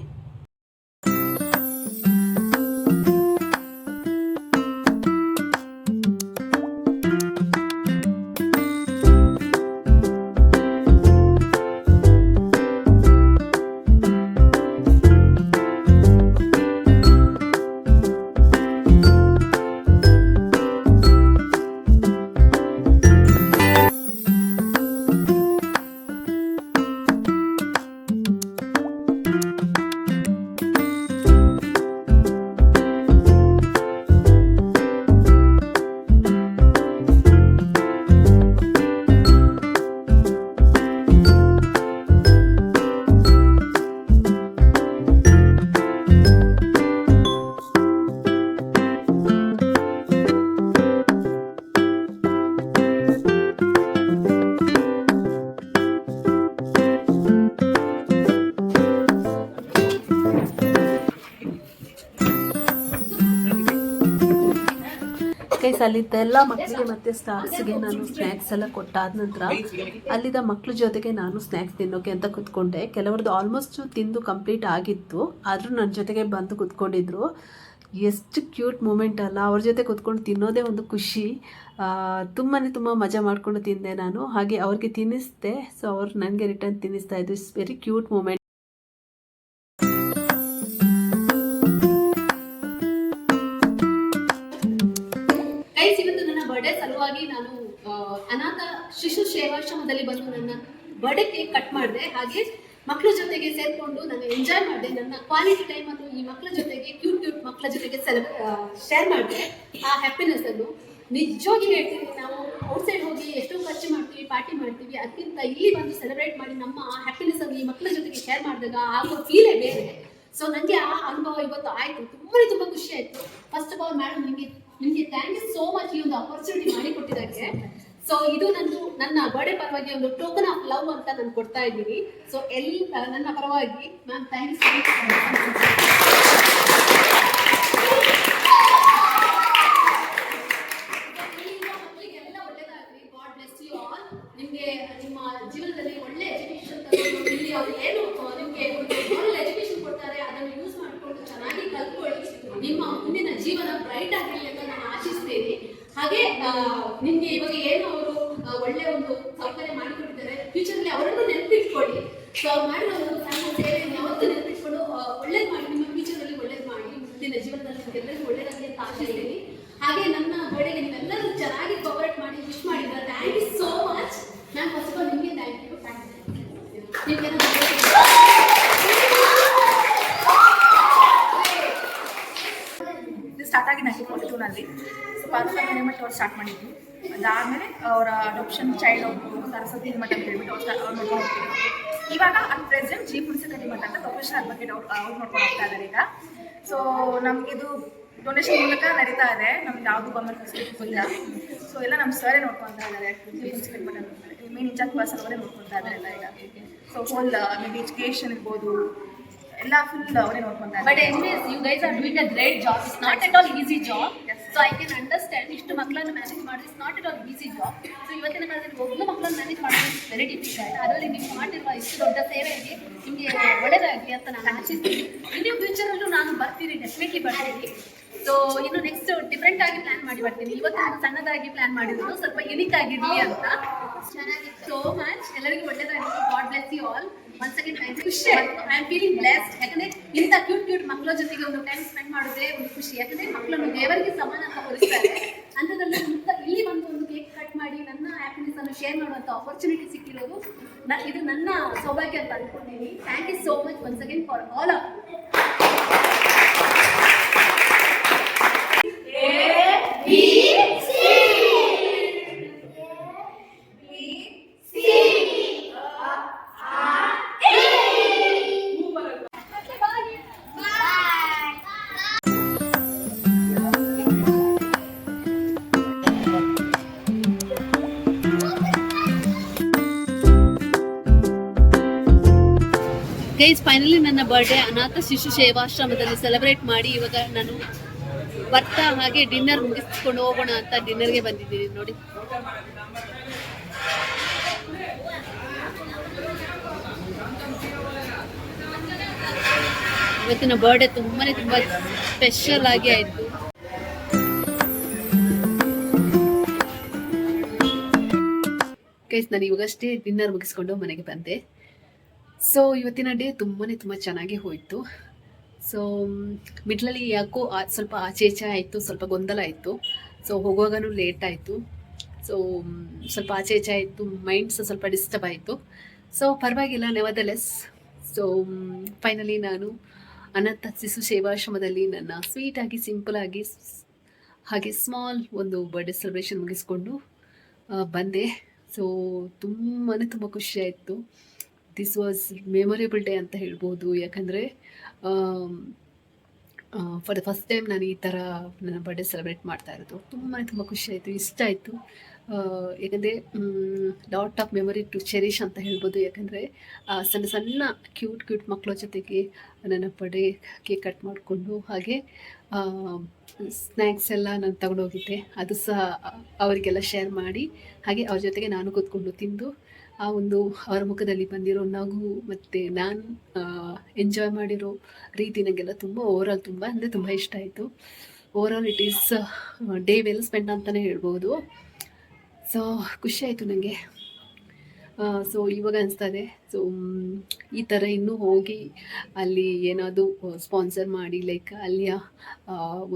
A: ಗೈಸ್, ಅಲ್ಲಿದ್ದ ಎಲ್ಲ ಮಕ್ಕಳಿಗೆ ಮತ್ತು ಸ್ಟಾಫ್ಸ್ಗೆ ನಾನು ಸ್ನ್ಯಾಕ್ಸ್ ಎಲ್ಲ ಕೊಟ್ಟಾದ ನಂತರ ಅಲ್ಲಿದ್ದ ಮಕ್ಕಳ ಜೊತೆಗೆ ನಾನು ಸ್ನ್ಯಾಕ್ಸ್ ತಿನ್ನೋಕೆ ಅಂತ ಕೂತ್ಕೊಂಡೆ. ಕೆಲವ್ರದ್ದು ಆಲ್ಮೋಸ್ಟ್ ತಿಂದು ಕಂಪ್ಲೀಟ್ ಆಗಿತ್ತು, ಆದರೂ ನನ್ನ ಜೊತೆಗೆ ಬಂದು ಕೂತ್ಕೊಂಡಿದ್ರು. ಎಷ್ಟು ಕ್ಯೂಟ್ ಮೂಮೆಂಟ್ ಅಲ್ಲ, ಅವ್ರ ಜೊತೆ ಕೂತ್ಕೊಂಡು ತಿನ್ನೋದೇ ಒಂದು ಖುಷಿ. ತುಂಬ ಮಜಾ ಮಾಡಿಕೊಂಡು ತಿಂದೆ ನಾನು. ಹಾಗೆ ಅವ್ರಿಗೆ ತಿನ್ನಿಸ್ದೆ, ಸೊ ಅವ್ರು ನನಗೆ ರಿಟರ್ನ್ ತಿನ್ನಿಸ್ತಾ ಇದ್ದು. It's very cute moment. Birthday ಸಲುವಾಗಿ ನಾನು ಅನಾಥ ಶಿಶು ಸೇವಾಶ್ರಮದಲ್ಲಿ ಬಂದು ನನ್ನ ಬರ್ಡೇ ಕೇಕ್ ಕಟ್ ಮಾಡಿದೆ. ಹಾಗೆ ಮಕ್ಕಳ ಜೊತೆಗೆ ಸೇರಿಕೊಂಡು ನಾನು ಎಂಜಾಯ್ ಮಾಡಿದೆ. ನನ್ನ ಕ್ವಾಲಿಟಿ ಟೈಮ್ ಅನ್ನು ಈ ಮಕ್ಕಳ ಜೊತೆಗೆ, ಕ್ಯೂಟ್ ಮಕ್ಕಳ ಜೊತೆಗೆ ಶೇರ್ ಮಾಡಿದೆ. ಆ ಹ್ಯಾಪಿನೆಸ್ ಅನ್ನು ನಿಜವಾಗಿ ಹೇಳ್ತೀನಿ. ನಾವು ಔಟ್ಸೈಡ್ ಹೋಗಿ ಎಷ್ಟೋ ಖರ್ಚು ಮಾಡ್ತೀವಿ, ಪಾರ್ಟಿ ಮಾಡ್ತೀವಿ, ಅದಕ್ಕಿಂತ ಇಲ್ಲಿ ಬಂದು ಸೆಲೆಬ್ರೇಟ್ ಮಾಡಿ ನಮ್ಮ ಆ ಹ್ಯಾಪಿನೆಸ್ ಅನ್ನು ಈ ಮಕ್ಕಳ ಜೊತೆಗೆ ಶೇರ್ ಮಾಡಿದಾಗ ಆಗೋ ಫೀಲೇ ಬೇರೆ. ಸೊ ನನಗೆ ಆ ಅನುಭವ ಇವತ್ತು ಆಯಿತು. ತುಂಬ ಖುಷಿ ಆಯಿತು. ಫಸ್ಟ್ ಆಫ್ ಆಲ್ ಮೇಡಮ್, ನಿಮಗೆ ಥ್ಯಾಂಕ್ ಯು ಸೋ ಮಚ್ ಈ ಒಂದು ಅಪರ್ಚುನಿಟಿ ಮಾಡಿಕೊಟ್ಟಿದ್ದಕ್ಕೆ. ಸೊ ಇದು ನನ್ನ ಬರ್ಡೇ ಪರವಾಗಿ ಒಂದು ಟೋಕನ್ ಆಫ್ ಲವ್ ಅಂತ ನಾನು ಕೊಡ್ತಾ ಇದ್ದೀನಿ. ಸೊ ನನ್ನ ಪರವಾಗಿ ma'am thank you so much. ಮಕ್ಕಳಿಗೆಲ್ಲ ಒಳ್ಳೇದಾಗಲಿ. God bless you all. ನಿಮಗೆ ನಿಮ್ಮ ಜೀವನದಲ್ಲಿ ಒಳ್ಳೆ ಎಜುಕೇಶನ್ ತಗೊಂಡು ಇಲ್ಲಿ ಅವ್ರು ಏನು ನಿಮಗೆ ಒಳ್ಳೆ ಎಜುಕೇಶನ್ ಕೊಡ್ತಾರೆ ಅದನ್ನು ಯೂಸ್ ಮಾಡಿಕೊಂಡು ಚೆನ್ನಾಗಿ ಕಲ್ತ್ಕೊಳ್ಳಿ. ನಿಮ್ಮ ಮುಂದಿನ ಜೀವನ ಬ್ರೈಟ್ ಆಗಲಿ ಅಂತ ನಾನು ಆಶಿಸ್ತೇನೆ. ಹಾಗೆ ನಿಮ್ಗೆ ಇವಾಗ ಏನು ಅವರು ಒಳ್ಳೆ ಒಂದು ಸೌಕರ್ಯ ಮಾಡಿಕೊಟ್ಟಿದ್ದಾರೆ, ಫ್ಯೂಚರ್ಲಿ ಅವರನ್ನು ನೆನಪಿಟ್ಕೊಳ್ಳಿ. ಸೊ ಅವ್ರು ಮಾಡಿರೋ ಒಂದು ಸಣ್ಣ ಸೇವೆಯನ್ನು ಯಾವತ್ತೂ ನೆನಪಿಟ್ಕೊಂಡು ಒಳ್ಳೇದು ಮಾಡಿ, ನಿಮ್ಮ ಫ್ಯೂಚರಲ್ಲಿ ಒಳ್ಳೇದು ಮಾಡಿ, ಮುಂದಿನ ಜೀವನದಲ್ಲಿ ನಿಮಗೆಲ್ಲರಿಗೂ ಒಳ್ಳೇದಾಗಲಿ ಅಂತ ಆಶಿಸ್ತೇನೆ. ಹಾಗೆ ನನ್ನ ಬರ್ಡೇಗೆ ನೀವೆಲ್ಲರೂ ಚೆನ್ನಾಗಿ ಕೋಆಪರೇಟ್ ಮಾಡಿ ವಿಶ್ ಮಾಡಿದ್ದಾರೆ. Thank you so much. ನಾನು ಫಸ್ಟ್ ಆಫ್ ಆಲ್ ನಿಮಗೆ ಥ್ಯಾಂಕ್ ಯು. ನಿಮ್ಗೆ
B: ಪಾರ್ಥ ಮಠ ಅವ್ರು ಸ್ಟಾರ್ಟ್ ಮಾಡಿದ್ರು. ಅದಾದಮೇಲೆ ಅವರ ಅಡಾಪ್ಷನ್ ಚೈಲ್ಡ್ ಅವರು ಸರಸ್ವತಿ ಮಠ ಅಂತ ಹೇಳ್ಬಿಟ್ಟು ಅವ್ರು ನೋಡ್ಕೊಂಡು ಹೋಗ್ತಿದ್ರು. ಇವಾಗ ಅಟ್ ಪ್ರೆಸೆಂಟ್ ಜಿ ಪುಣ್ಸಕಟ್ಟಿ ಮಠ ಅಂತ ಪ್ರೊಫೆಷನಲ್ ಅಡ್ವೊಕೇಟ್ ಅವ್ರು ನೋಡ್ಕೊಂಡು ಹೋಗ್ತಾ ಇದ್ದಾರೆ ಈಗ. ಸೊ ನಮಗಿದು ಡೊನೇಷನ್ ಮೂಲಕ ನಡೀತಾ ಇದೆ, ನಮ್ಗೆ ಯಾವುದು ಗೌರ್ಮೆಂಟ್ ಫೆಸಿಲಿಟೀಸ್ ಇಲ್ಲ. ಸೊ ಎಲ್ಲ ನಮ್ಮ ಸರೇ ನೋಡ್ಕೊತಾ ಇದ್ದಾರೆ, ಜಿ ಪುಣ್ಸಕಟ್ಟಿ ಮಠ ಮೇನ್ ಇನ್ಚಾರ್ಜ್ ಪರ್ಸನ್ ಅವರೇ ನೋಡ್ಕೊತಾ ಇದ್ದಾರೆ ಎಲ್ಲ ಈಗ. ಸೊ ಹೋಲ್ ಮೇಬಿ ಎಜುಕೇಷನ್ ಇರ್ಬೋದು ಎಲ್ಲ ಫುಲ್ ಅವರೇ ನೋಡ್ಕೊತಾ ಇದ್ದಾರೆ.
A: But anyways, you guys are doing a great job. It's not at all easy job. Yes. So I can understand ಇಷ್ಟು ಮಕ್ಕಳನ್ನು ಮ್ಯಾನೇಜ್ ಮಾಡಿ it's not at all easy job. So ಇವತ್ತಿನ ಕಾಲದಲ್ಲಿ ಒಬ್ಬ ಮಕ್ಕಳನ್ನು ಮ್ಯಾನೇಜ್ ಮಾಡೋದು ವೆರಿ ಡಿಫಿಕಲ್ಟ್. ಅದರಲ್ಲಿ ನೀವು ಮಾಡಿರುವ ಇಷ್ಟು ದೊಡ್ಡ ಸೇವೆಗೆ ನಿಮಗೆ ಒಳ್ಳೆಯದಾಗಲಿ ಅಂತ ನಾನು ಆಶಿಸ್ತೀನಿ. ಇನ್ನು ಫ್ಯೂಚರಲ್ಲೂ ನಾನು ಬರ್ತೀನಿ, ಡೆಫಿನೆಟ್ಲಿ ಬರ್ತೀನಿ. ಸೊ ಇನ್ನು ನೆಕ್ಸ್ಟ್ ಡಿಫ್ರೆಂಟ್ ಆಗಿ ಪ್ಲಾನ್ ಮಾಡಿ ಬರ್ತೀನಿ. ಇವತ್ತು ನಾನು ಸಣ್ಣದಾಗಿ ಪ್ಲಾನ್ ಮಾಡಿದ್ರು, ಸ್ವಲ್ಪ ಯುನಿಕ್ ಆಗಿರಲಿ ಅಂತ. ಚೆನ್ನಾಗಿತ್ತು ಸೋ ಮಚ್. ಎಲ್ಲರಿಗೂ ಒಳ್ಳೆಯದಾಗಿತ್ತು. God bless you all. Once again thank you. ಖುಷಿ ಆಯ್ತು. I am feeling blessed. ಯಾಕಂದ್ರೆ ಇಂಥ ಕ್ಯೂಟ್ ಮಕ್ಕಳ ಜೊತೆಗೆ ಒಂದು ಟೈಮ್ ಸ್ಪೆಂಡ್ ಮಾಡೋದೇ ಒಂದು ಖುಷಿ. ಯಾಕಂದ್ರೆ ಮಕ್ಕಳನ್ನು ದೇವರಿಗೆ ಸಮಾನ ಅಂತ ಹೋಲಿಸ್ತಾರೆ. ಅಂಥದ್ರಲ್ಲಿ ಇಲ್ಲಿ ಬಂದು ಒಂದು ಕೇಕ್ ಕಟ್ ಮಾಡಿ ನನ್ನ ಹ್ಯಾಪಿನೆಸ್ ಅನ್ನು ಶೇರ್ ಮಾಡುವಂಥ ಆಪರ್ಚುನಿಟಿ ಸಿಕ್ಕಿರೋದು ಇದು ನನ್ನ ಸೌಭಾಗ್ಯ ಅಂತ ಅನ್ಕೊಂಡಿದ್ದೀನಿ. Thank you so much once again for all of. Guys finally ನನ್ನ ಬರ್ಡೇ ಅನಾಥ ಶಿಶು ಸೇವಾಶ್ರಮದಲ್ಲಿ ಸೆಲೆಬ್ರೇಟ್ ಮಾಡಿ ಇವಾಗ ನಾನು ಬರ್ತಾ ಹಾಗೆ ಡಿನ್ನರ್ ಮುಗಿಸ್ಕೊಂಡು ಹೋಗೋಣ ಅಂತ ಡಿನ್ನರ್ಗೆ ಬಂದಿದ್ದೀನಿ ನೋಡಿ. ಇವತ್ತಿನ ಬರ್ಡೇ ತುಂಬಾ ಸ್ಪೆಷಲ್ ಆಗಿ ಆಯಿತು. ಗೈಸ್ ನಾನು ಇವಾಗಷ್ಟೇ ಡಿನ್ನರ್ ಮುಗಿಸ್ಕೊಂಡು ಮನೆಗೆ ಬಂದೆ. ಸೊ ಇವತ್ತಿನ ಡೇ ತುಂಬ ಚೆನ್ನಾಗಿ ಹೋಯಿತು. ಸೊ ಮಿಡ್ಲಲ್ಲಿ ಯಾಕೋ ಸ್ವಲ್ಪ ಆಚೆ ಈಚೆ ಆಯಿತು, ಸ್ವಲ್ಪ ಗೊಂದಲ ಆಯಿತು. ಸೊ ಹೋಗುವಾಗನೂ ಲೇಟ್ ಆಯಿತು. ಸೊ ಸ್ವಲ್ಪ ಆಚೆ ಈಚೆ ಆಯಿತು, ಮೈಂಡ್ಸ್ ಸ್ವಲ್ಪ ಡಿಸ್ಟರ್ಬ್ ಆಯಿತು. ಸೊ ಪರವಾಗಿಲ್ಲ, ನೆವರ್ದಲೆಸ್. ಸೊ ಫೈನಲಿ ನಾನು ಅನಾಥ ಶಿಶು ಸೇವಾಶ್ರಮದಲ್ಲಿ ನನ್ನ ಸ್ವೀಟಾಗಿ ಸಿಂಪಲಾಗಿ ಹಾಗೆ ಸ್ಮಾಲ್ ಒಂದು ಬರ್ಡೇ ಸೆಲೆಬ್ರೇಷನ್ ಮುಗಿಸ್ಕೊಂಡು ಬಂದೆ. ಸೊ ತುಂಬ ಖುಷಿ ಆಯಿತು. ದಿಸ್ ವಾಸ್ ಮೆಮೊರೇಬಲ್ ಡೇ ಅಂತ ಹೇಳ್ಬೋದು. ಯಾಕಂದರೆ ಫಾರ್ ದ ಫಸ್ಟ್ ಟೈಮ್ ನಾನು ಈ ಥರ ನನ್ನ ಬರ್ಡೇ ಸೆಲೆಬ್ರೇಟ್ ಮಾಡ್ತಾ ಇರೋದು ತುಂಬ ಖುಷಿ ಆಯಿತು, ಇಷ್ಟ ಆಯಿತು. ಯಾಕಂದರೆ lot of memory to cherish ಅಂತ ಹೇಳ್ಬೋದು. ಯಾಕಂದರೆ ಸಣ್ಣ ಕ್ಯೂಟ್ ಮಕ್ಕಳ ಜೊತೆಗೆ ನನ್ನ ಬರ್ಡೇ ಕೇಕ್ ಕಟ್ ಮಾಡಿಕೊಂಡು ಹಾಗೆ ಸ್ನ್ಯಾಕ್ಸ್ ಎಲ್ಲ ನಾನು ತಗೊಂಡೋಗಿದ್ದೆ, ಅದು ಸಹ ಅವರಿಗೆಲ್ಲ ಶೇರ್ ಮಾಡಿ ಹಾಗೆ ಅವ್ರ ಜೊತೆಗೆ ನಾನು ಕೂತ್ಕೊಂಡು ತಿಂದು ಆ ಒಂದು ಅವರ ಮುಖದಲ್ಲಿ ಬಂದಿರೋ ನಗು ಮತ್ತು ನಾನು ಎಂಜಾಯ್ ಮಾಡಿರೋ ರೀತಿ ನನಗೆಲ್ಲ ಓವರಾಲ್ ತುಂಬ ಇಷ್ಟ ಆಯಿತು. Overall it is day well spend ಅಂತಲೇ ಹೇಳ್ಬೋದು. ಸೊ ಖುಷಿ ಆಯಿತು ನನಗೆ. ಸೊ ಇವಾಗ ಅನಿಸ್ತದೆ ಸೊ ಈ ಥರ ಇನ್ನೂ ಹೋಗಿ ಅಲ್ಲಿ ಏನಾದರೂ ಸ್ಪಾನ್ಸರ್ ಮಾಡಿ ಲೈಕ್ ಅಲ್ಲಿಯ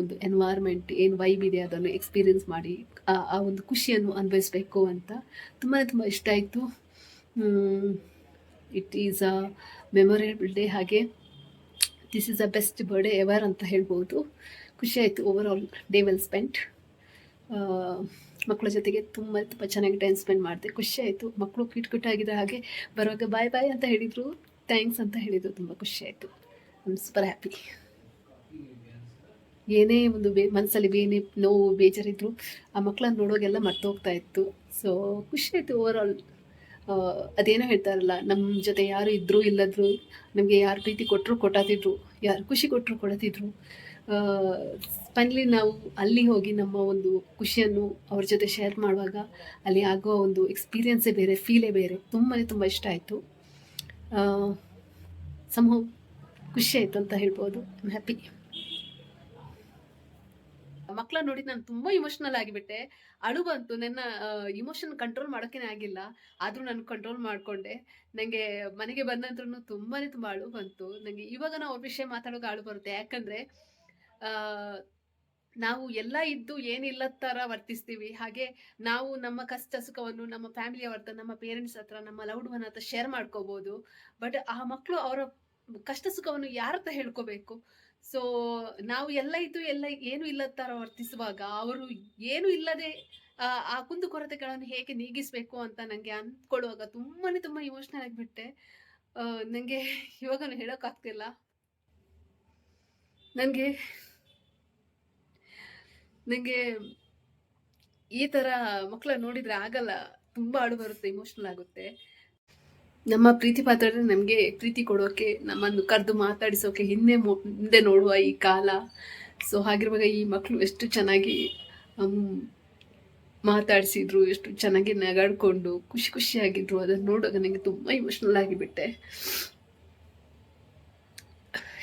A: ಒಂದು ಎನ್ವೈರ್ಮೆಂಟ್ ಏನು ವೈಬ್ ಇದೆ ಅದನ್ನು ಎಕ್ಸ್ಪೀರಿಯೆನ್ಸ್ ಮಾಡಿ ಆ ಒಂದು ಖುಷಿಯನ್ನು ಅನುಭವಿಸ್ಬೇಕು ಅಂತ ತುಂಬ ಇಷ್ಟ ಆಯಿತು. It is a memorable day. ಹಾಗೆ this is a best birthday ever ಅಂತ ಹೇಳ್ಬೋದು. ಖುಷಿ ಆಯಿತು. Over all day well spend. ಮಕ್ಕಳ ಜೊತೆಗೆ ತುಂಬ ಚೆನ್ನಾಗಿ ಟೈಮ್ ಸ್ಪೆಂಡ್ ಮಾಡಿದೆ. ಖುಷಿ ಆಯಿತು. ಮಕ್ಕಳು ಕ್ಯೂಟ್ ಆಗಿದೆ. ಹಾಗೆ ಬರುವಾಗ ಬಾಯ್ ಅಂತ ಹೇಳಿದರು, ಥ್ಯಾಂಕ್ಸ್ ಅಂತ ಹೇಳಿದರು. ತುಂಬ ಖುಷಿ ಆಯಿತು. I am super happy. ಏನೇ ಒಂದು ಮನಸ್ಸಲ್ಲಿ ಏನೇ ನೋವು ಬೇಜಾರಿದ್ರು ಆ ಮಕ್ಕಳನ್ನ ನೋಡೋಗೆಲ್ಲ ಮರ್ತೋಗ್ತಾ ಇತ್ತು. ಸೊ ಖುಷಿ ಆಯಿತು ಓವರ್ ಆಲ್. ಅದೇನೋ ಹೇಳ್ತಾರಲ್ಲ, ನಮ್ಮ ಜೊತೆ ಯಾರು ಇದ್ದರೂ ಇಲ್ಲದ್ರು, ನಮಗೆ ಯಾರು ಪ್ರೀತಿ ಕೊಟ್ಟರು ಕೊಟ್ಟಾತಿದ್ರು, ಯಾರು ಖುಷಿ ಕೊಟ್ಟರು ಕೊಡತಿದ್ರು. ಫೈನಲಿ ನಾವು ಅಲ್ಲಿ ಹೋಗಿ ನಮ್ಮ ಒಂದು ಖುಷಿಯನ್ನು ಅವ್ರ ಜೊತೆ ಶೇರ್ ಮಾಡುವಾಗ ಅಲ್ಲಿ ಆಗೋ ಒಂದು ಎಕ್ಸ್ಪೀರಿಯೆನ್ಸೇ ಬೇರೆ, ಫೀಲೇ ಬೇರೆ. ತುಂಬ ಇಷ್ಟ ಆಯಿತು. ಸಮ್ಹೌ ಖುಷಿ ಆಯಿತು ಅಂತ ಹೇಳ್ಬೋದು. I am happy. ಮಕ್ಕಳನ್ನ ನೋಡಿ ನಾನು ತುಂಬ ಇಮೋಷ್ನಲ್ ಆಗಿಬಿಟ್ಟೆ. ಅಳು ಬಂತು. ನನ್ನ ಇಮೋಷನ್ ಕಂಟ್ರೋಲ್ ಮಾಡೋಕ್ಕೇ ಆಗಿಲ್ಲ. ಆದರೂ ನಾನು ಕಂಟ್ರೋಲ್ ಮಾಡಿಕೊಂಡೆ. ನನಗೆ ಮನೆಗೆ ಬಂದ ನಂತರ ತುಂಬಾ ಅಳು ಬಂತು. ನನಗೆ ಇವಾಗ ನಾವು ಅವ್ರ ವಿಷಯ ಮಾತಾಡೋಕೆ ಅಳು ಬರುತ್ತೆ. ಯಾಕಂದರೆ ನಾವು ಎಲ್ಲ ಇದ್ದು ಏನಿಲ್ಲ ಥರ ವರ್ತಿಸ್ತೀವಿ. ಹಾಗೆ ನಾವು ನಮ್ಮ ಕಷ್ಟ ಸುಖವನ್ನು ನಮ್ಮ ಫ್ಯಾಮಿಲಿಯವ್ರ ಹತ್ರ, ನಮ್ಮ ಪೇರೆಂಟ್ಸ್ ಹತ್ರ, ನಮ್ಮ ಲವ್ಡ್ ಒನ್ ಹತ್ರ ಶೇರ್ ಮಾಡ್ಕೋಬೋದು. ಬಟ್ ಆ ಮಕ್ಕಳು ಅವರ ಕಷ್ಟ ಸುಖವನ್ನು ಯಾರ ಹತ್ರ ಹೇಳ್ಕೋಬೇಕು? ಸೊ ನಾವು ಎಲ್ಲ ಇದ್ದು ಎಲ್ಲ ಏನು ಇಲ್ಲದ ಥರ ವರ್ತಿಸುವಾಗ ಅವರು ಏನು ಇಲ್ಲದೆ ಆ ಕುಂದುಕೊರತೆಗಳನ್ನು ಹೇಗೆ ನೀಗಿಸಬೇಕು ಅಂತ ನನಗೆ ಅಂದ್ಕೊಳ್ಳುವಾಗ ತುಂಬ ಇಮೋಷ್ನಲ್ ಆಗಿಬಿಟ್ಟೆ. ನನಗೆ ಇವಾಗಲೂ ಹೇಳೋಕ್ಕಾಗ್ತಿಲ್ಲ. ನನಗೆ ನನಗೆ ಈ ಥರ ಮಕ್ಕಳನ್ನ ನೋಡಿದರೆ ಆಗಲ್ಲ. ತುಂಬ ಅಳು ಬರುತ್ತೆ, ಇಮೋಷ್ನಲ್ ಆಗುತ್ತೆ. ನಮ್ಮ ಪ್ರೀತಿ ಪಾತ್ರರೇ ನಮಗೆ ಪ್ರೀತಿ ಕೊಡೋಕೆ, ನಮ್ಮನ್ನು ಕರೆದು ಮಾತಾಡಿಸೋಕೆ ಹಿಂದೆ ನೋಡುವ ಈ ಕಾಲ. ಸೊ ಹಾಗಿರುವಾಗ ಈ ಮಕ್ಕಳು ಎಷ್ಟು ಚೆನ್ನಾಗಿ ಮಾತಾಡಿಸಿದ್ರು, ಎಷ್ಟು ಚೆನ್ನಾಗಿ ನಗಾಡ್ಕೊಂಡು ಖುಷಿಯಾಗಿದ್ರು. ಅದನ್ನು ನೋಡುವಾಗ ನನಗೆ ತುಂಬ ಇಮೋಷ್ನಲ್ ಆಗಿಬಿಟ್ಟೆ.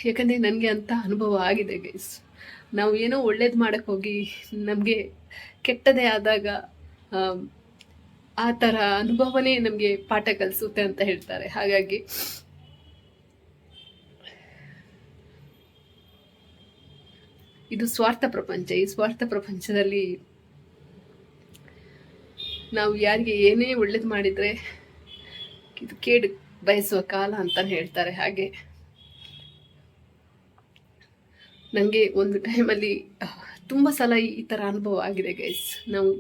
A: ಯಾಕಂದರೆ ನನಗೆ ಅಂಥ ಅನುಭವ ಆಗಿದೆ ಗೈಸ್. ನಾವು ಏನೋ ಒಳ್ಳೇದು ಮಾಡೋಕ್ಕೆ ಹೋಗಿ ನಮಗೆ ಕೆಟ್ಟದೇ ಆದಾಗ ಆ ಥರ ಅನುಭವನೇ ನಮಗೆ ಪಾಠ ಕಲಿಸುತ್ತೆ ಅಂತ ಹೇಳ್ತಾರೆ. ಹಾಗಾಗಿ ಇದು ಸ್ವಾರ್ಥ ಪ್ರಪಂಚ. ಈ ಸ್ವಾರ್ಥ ಪ್ರಪಂಚದಲ್ಲಿ ನಾವು ಯಾರಿಗೆ ಏನೇ ಒಳ್ಳೇದು ಮಾಡಿದರೆ ಇದು ಕೇಡು ಬಯಸುವ ಕಾಲ ಅಂತ ಹೇಳ್ತಾರೆ. ಹಾಗೆ ನನಗೆ ಒಂದು ಟೈಮಲ್ಲಿ ತುಂಬ ಸಲ ಈ ಥರ ಅನುಭವ ಆಗಿದೆ ಗೈಸ್. ನಾವು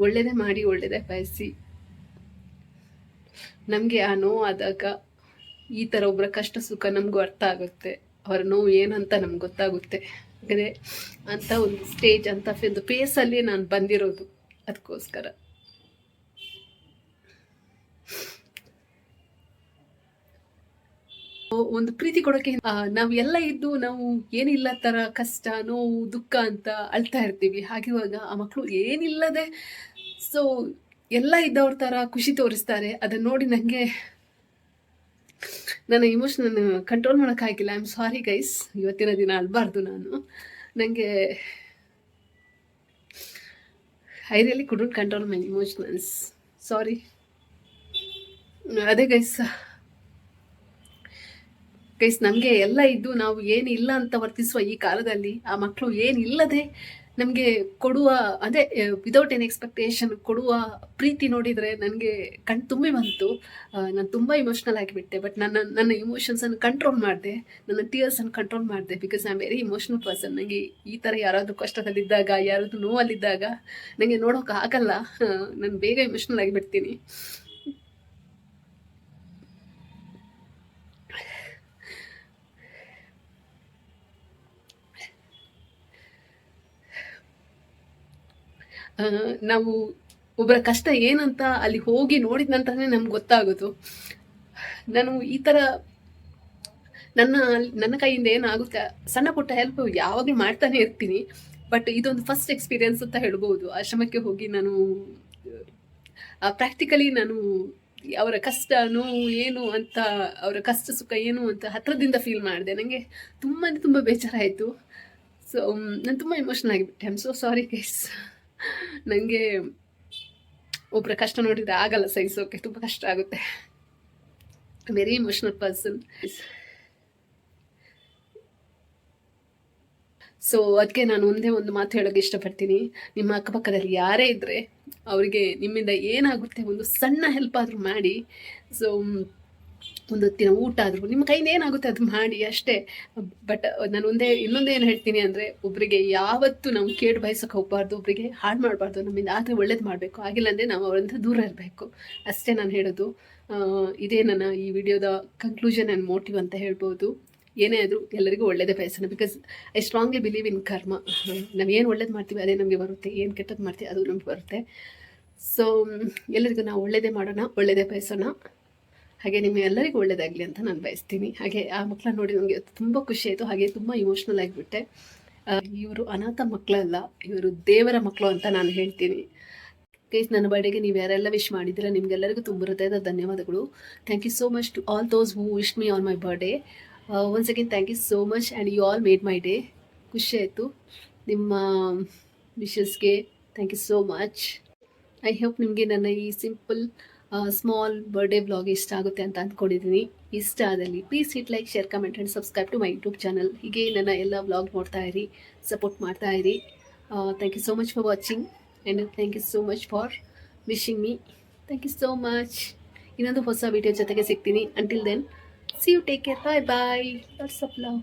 A: ಒಳ್ಳೆಯದೇ ಮಾಡಿ ಒಳ್ಳೆಯದೇ ಬಯಸಿ ನಮಗೆ ಆ ನೋವು ಆದಾಗ ಈ ಥರ ಒಬ್ಬರ ಕಷ್ಟ ಸುಖ ನಮಗೂ ಅರ್ಥ ಆಗುತ್ತೆ. ಅವರ ನೋವು ಏನಂತ ನಮ್ಗೆ ಗೊತ್ತಾಗುತ್ತೆ. ಯಾಕಂದರೆ ಅಂಥ ಒಂದು ಸ್ಟೇಜ್, ಅಂಥ ಒಂದು ಫೇಸಲ್ಲಿ ನಾನು ಬಂದಿರೋದು. ಅದಕ್ಕೋಸ್ಕರ ಒಂದು ಪ್ರೀತಿ ಕೊಡೋಕೆ ನಾವು ಎಲ್ಲ ಇದ್ದು ನಾವು ಏನಿಲ್ಲ ಥರ ಕಷ್ಟ, ನೋವು, ದುಃಖ ಅಂತ ಅಳ್ತಾ ಇರ್ತೀವಿ. ಹಾಗಿರುವಾಗ ಆ ಮಕ್ಕಳು ಏನಿಲ್ಲದೆ ಸೊ ಎಲ್ಲ ಇದ್ದವ್ರ ಥರ ಖುಷಿ ತೋರಿಸ್ತಾರೆ. ಅದನ್ನು ನೋಡಿ ನನಗೆ ನನ್ನ ಇಮೋಷನ್ ಕಂಟ್ರೋಲ್ ಮಾಡೋಕ್ಕಾಗಿಲ್ಲ. ಐ ಆಮ್ ಸಾರಿ ಗೈಸ್, ಇವತ್ತಿನ ದಿನ ಅಳಬಾರ್ದು ನಾನು. ನನಗೆ ಐ ರಿಯಲಿ ಕುಡಂಟ್ ಕಂಟ್ರೋಲ್ ಮೈ ಇಮೋಷನಲ್ಸ್, ಸಾರಿ. ಅದೇ ಗೈಸ್, ನಮಗೆ ಎಲ್ಲ ಇದ್ದು ನಾವು ಏನಿಲ್ಲ ಅಂತ ವರ್ತಿಸುವ ಈ ಕಾಲದಲ್ಲಿ ಆ ಮಕ್ಕಳು ಏನಿಲ್ಲದೆ ನಮಗೆ ಕೊಡುವ, ಅದೇ ವಿದೌಟ್ ಎನ್ ಎಕ್ಸ್ಪೆಕ್ಟೇಷನ್ ಕೊಡುವ ಪ್ರೀತಿ ನೋಡಿದರೆ ನನಗೆ ತುಂಬಿ ಬಂತು. ನಾನು ತುಂಬ ಇಮೋಷ್ನಲ್ ಆಗಿಬಿಟ್ಟೆ. ಬಟ್ ನನ್ನ ಇಮೋಷನ್ಸನ್ನು ಕಂಟ್ರೋಲ್ ಮಾಡಿದೆ, ನನ್ನ ಟೀಯರ್ಸನ್ನು ಕಂಟ್ರೋಲ್ ಮಾಡಿದೆ. Because I am very emotional person. ನನಗೆ ಈ ಥರ ಯಾರಾದರೂ ಕಷ್ಟದಲ್ಲಿದ್ದಾಗ, ಯಾರಾದರೂ ನೋವಲ್ಲಿದ್ದಾಗ ನನಗೆ ನೋಡೋಕೆ ಆಗಲ್ಲ. ನಾನು ಬೇಗ ಇಮೋಷ್ನಲ್ ಆಗಿಬಿಡ್ತೀನಿ. ನಾವು ಒಬ್ಬರ ಕಷ್ಟ ಏನಂತ ಅಲ್ಲಿ ಹೋಗಿ ನೋಡಿದ ನಂತರನೇ ನಮ್ಗೆ ಗೊತ್ತಾಗೋದು. ನಾನು ಈ ಥರ ನನ್ನ ಕೈಯಿಂದ ಏನಾಗುತ್ತೆ ಸಣ್ಣ ಪುಟ್ಟ ಹೆಲ್ಪ್ ಯಾವಾಗಲೂ ಮಾಡ್ತಾನೆ ಇರ್ತೀನಿ. ಬಟ್ ಇದೊಂದು ಫಸ್ಟ್ ಎಕ್ಸ್ಪೀರಿಯನ್ಸ್ ಅಂತ ಹೇಳ್ಬೋದು. ಆಶ್ರಮಕ್ಕೆ ಹೋಗಿ ನಾನು ಪ್ರಾಕ್ಟಿಕಲಿ ನಾನು ಅವರ ಕಷ್ಟ, ನೋವು ಏನು ಅಂತ, ಅವರ ಕಷ್ಟ ಸುಖ ಏನು ಅಂತ ಹತ್ರದಿಂದ ಫೀಲ್ ಮಾಡಿದೆ. ನನಗೆ ತುಂಬ ಬೇಜಾರಾಯಿತು. ಸೊ ನಾನು ತುಂಬ ಇಮೋಷ್ನಲ್ ಆಗಿಬಿಟ್ಟೆ. I am so sorry guys. ನನಗೆ ಒಬ್ಬರ ಕಷ್ಟ ನೋಡಿದರೆ ಆಗಲ್ಲ ಸಹಿಸೋಕೆ, ತುಂಬ ಕಷ್ಟ ಆಗುತ್ತೆ. Very emotional person. ಸೊ ಅದಕ್ಕೆ ನಾನು ಒಂದೇ ಒಂದು ಮಾತು ಹೇಳೋಕ್ಕೆ ಇಷ್ಟಪಡ್ತೀನಿ. ನಿಮ್ಮ ಅಕ್ಕಪಕ್ಕದಲ್ಲಿ ಯಾರೇ ಇದ್ದರೆ ಅವರಿಗೆ ನಿಮ್ಮಿಂದ ಏನಾಗುತ್ತೆ ಒಂದು ಸಣ್ಣ ಹೆಲ್ಪ್ ಆದರೂ ಮಾಡಿ. ಸೊ ಒಂದು ಹೊತ್ತಿನ ಊಟ ಆದರೂ ನಿಮ್ಮ ಕೈಯಿಂದ ಏನಾಗುತ್ತೆ ಅದು ಮಾಡಿ ಅಷ್ಟೇ. ಬಟ್ ನಾನು ಇನ್ನೊಂದೇನು ಹೇಳ್ತೀನಿ ಅಂದರೆ, ಒಬ್ಬರಿಗೆ ಯಾವತ್ತೂ ನಾವು ಕೇಡು ಬಯಸೋಕೆ ಹೋಗಬಾರ್ದು, ಒಬ್ಬರಿಗೆ ಹಾಳು ಮಾಡಬಾರ್ದು. ನಮ್ಮಿಂದ ಆದರೆ ಒಳ್ಳೇದು ಮಾಡಬೇಕು, ಆಗಿಲ್ಲ ಅಂದರೆ ನಾವು ಅವರಿಂದ ದೂರ ಇರಬೇಕು. ಅಷ್ಟೇ ನಾನು ಹೇಳೋದು. ಇದೇ ನನ್ನ ಈ ವಿಡಿಯೋದ ಕನ್ಕ್ಲೂಷನ್ ಆ್ಯಂಡ್ ಮೋಟಿವ್ ಅಂತ ಹೇಳ್ಬೋದು. ಏನೇ ಆದರೂ ಎಲ್ಲರಿಗೂ ಒಳ್ಳೇದೇ ಬಯಸೋಣ. Because I strongly believe in karma. ನಾವು ಏನು ಒಳ್ಳೇದು ಮಾಡ್ತೀವಿ ಅದೇ ನಮಗೆ ಬರುತ್ತೆ, ಏನು ಕೆಟ್ಟದ್ದು ಮಾಡ್ತೀವಿ ಅದು ನಮಗೆ ಬರುತ್ತೆ. ಸೊ ಎಲ್ಲರಿಗೂ ನಾವು ಒಳ್ಳೇದೇ ಮಾಡೋಣ, ಒಳ್ಳೇದೇ ಬಯಸೋಣ. ಹಾಗೆ ನಿಮ್ಮ ಎಲ್ಲರಿಗೂ ಒಳ್ಳೇದಾಗಲಿ ಅಂತ ನಾನು ಬಯಸ್ತೀನಿ. ಹಾಗೆ ಆ ಮಕ್ಕಳನ್ನ ನೋಡಿ ನನಗೆ ತುಂಬ ಖುಷಿ ಆಯಿತು. ಹಾಗೆ ತುಂಬ ಇಮೋಷ್ನಲ್ ಆಗಿಬಿಟ್ಟೆ. ಇವರು ಅನಾಥ ಮಕ್ಕಳಲ್ಲ, ಇವರು ದೇವರ ಮಕ್ಕಳು ಅಂತ ನಾನು ಹೇಳ್ತೀನಿ. ಗೈಸ್, ನನ್ನ ಬರ್ಡೇಗೆ ನೀವು ಯಾರೆಲ್ಲ ವಿಶ್ ಮಾಡಿದ್ದೀರಾ ನಿಮಗೆಲ್ಲರಿಗೂ ತುಂಬ ಹೃದಯದ ಧನ್ಯವಾದಗಳು. Thank you so much to all those who wish me on my birthday. Once again thank you so much and you all made my day. ಖುಷಿ ಆಯಿತು ನಿಮ್ಮ ವಿಶಸ್ಗೆ. Thank you so much. I hope ನಿಮಗೆ ನನ್ನ ಈ simple small birthday vlog ಇಷ್ಟ ಆಗುತ್ತೆ ಅಂತ ಅಂದ್ಕೊಂಡಿದ್ದೀನಿ. ಇಷ್ಟ ಆದಲ್ಲಿ please hit like, share, comment and subscribe to my YouTube channel. ಹೀಗೆ ನನ್ನ ಎಲ್ಲ ವ್ಲಾಗ್ ನೋಡ್ತಾ ಇರಿ, ಸಪೋರ್ಟ್ ಮಾಡ್ತಾ ಇರಿ. Thank you so much for watching and thank you so much for wishing me. Thank you so much. ಇನ್ನೊಂದು ಹೊಸ video ಜೊತೆಗೆ ಸಿಗ್ತೀನಿ. Until then, see you, take care, bye bye, lots of love.